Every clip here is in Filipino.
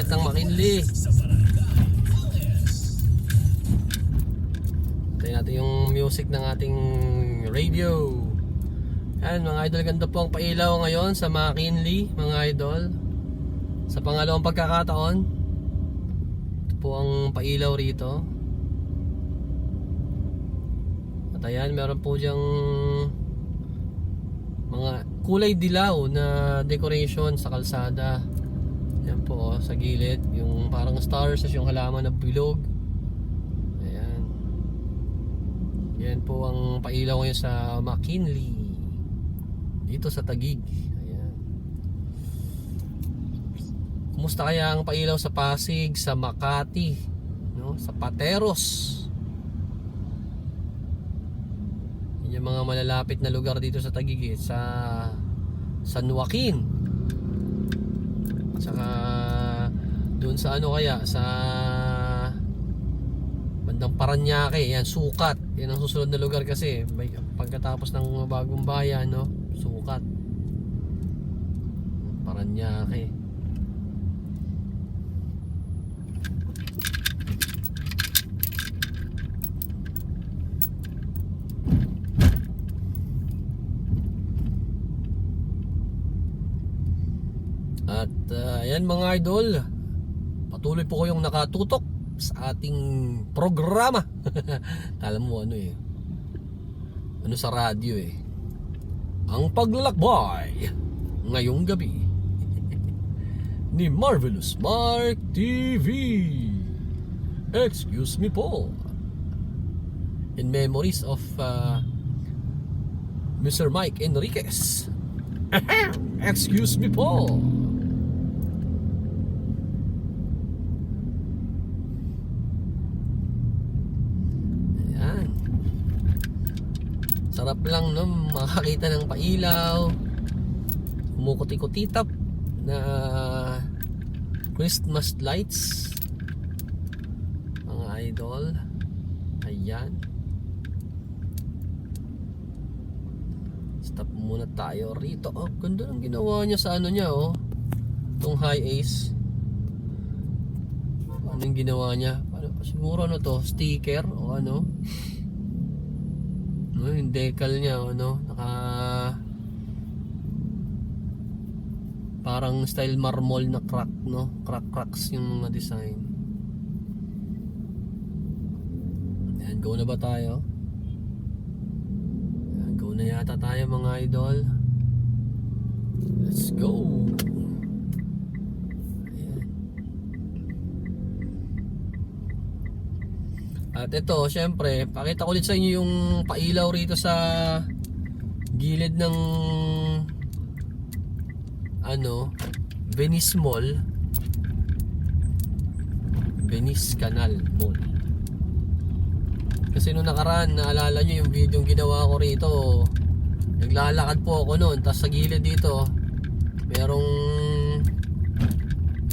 Malapit ng McKinley. Tayo natin yung music ng ating radio. Yan mga idol, ganda po ang pailaw ngayon sa McKinley mga idol. Sa pangalawang pagkakataon, ito po ang pailaw rito. At ayan, meron po diyang mga kulay dilaw na decoration sa kalsada. Yan po sa gilid, yung parang stars, yung halaman ng bilog. Ayan. Yan po ang pailaw ngayon sa McKinley, dito sa Taguig. Ayan. Kumusta kaya ang pailaw sa Pasig, sa Makati, no? Sa Pateros? Yan yung mga malalapit na lugar dito sa Taguig, sa San Joaquin. Saka doon sa ano kaya, sa bandang Paranaque, yan, Sukat. Yan ang susunod na lugar kasi pagkatapos ng Bagong Bayan, no? Sukat, Paranaque. At ayan mga idol, patuloy po kayong nakatutok sa ating programa. Alam mo ano ano sa radyo ang paglalakbay ngayong gabi ni Marvelous Mark TV. Excuse me po, in memories of Mr. Mike Enriquez. Excuse me po. Sarap lang, no, makakita ng pailaw, kumukuti-kutitap na Christmas lights mga idol. Ayan, stop muna tayo rito. Oh, ganda ng ginawa niya sa ano niya, oh, itong high ace. Anong ginawa niya? Siguro ano to, sticker o ano, yung decal niya, ano, parang style marmol na crack, no? Cracks yung mga design. Ayan, go na ba tayo? Ayan, go na yata tayo mga idol. Let's go. At ito, syempre, pakita ko ulit sa inyo yung pailaw rito sa gilid ng ano, Venice Mall, Venice Canal Mall. Kasi nung nakaraan, naalala nyo yung video yung ginawa ko rito, naglalakad po ako noon, tapos sa gilid dito merong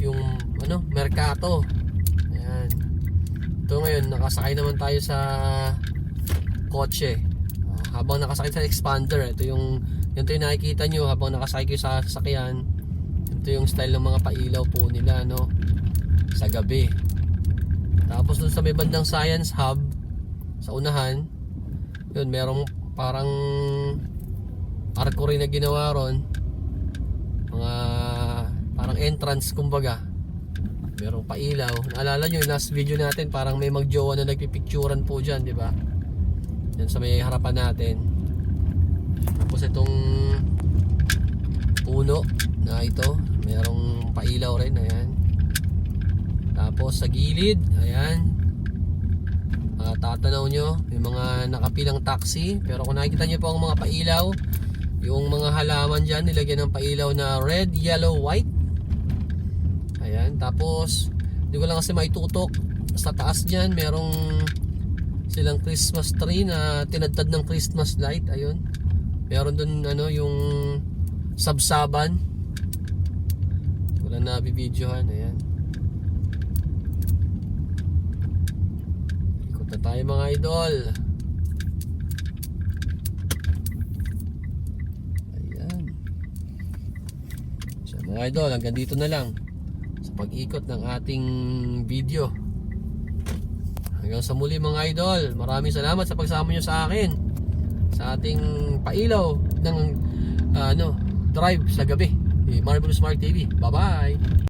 yung ano, Mercato. Ito ngayon, nakasakay naman tayo sa kotse. Habang nakasakay sa expander, ito yung nakikita nyo habang nakasakay kayo sa sasakyan. Ito yung style ng mga pailaw po nila, no, sa gabi. Tapos dun sa may bandang Science Hub, sa unahan, yun, merong parang arco rin na ginawa ron, mga parang entrance kumbaga. Merong pailaw. Naalala nyo yung last video natin, parang may magjowa na nagpipicturan po dyan, di ba? Yan sa may harapan natin. Tapos itong puno na ito, merong pailaw rin, ayan. Tapos sa gilid, ayan, tatanaw nyo yung mga nakapilang taxi. Pero kung nakikita nyo po ang mga pailaw, yung mga halaman dyan, nilagyan ng pailaw na red, yellow, white. Ayan, tapos hindi ko lang kasi maitutok, sa taas dyan merong silang Christmas tree na tinadtad ng Christmas light. Ayun, meron dun ano, yung sabsaban, wala na bibidyohan. Ayan, ikot na tayo mga idol. Ayan, so mga idol, hanggang dito na lang. sa pag-ikot ng ating video. Hanggang sa muli mga idol, maraming salamat sa pagsama nyo sa akin sa ating pailaw ng drive sa gabi. Marvelous Mark TV. Bye bye.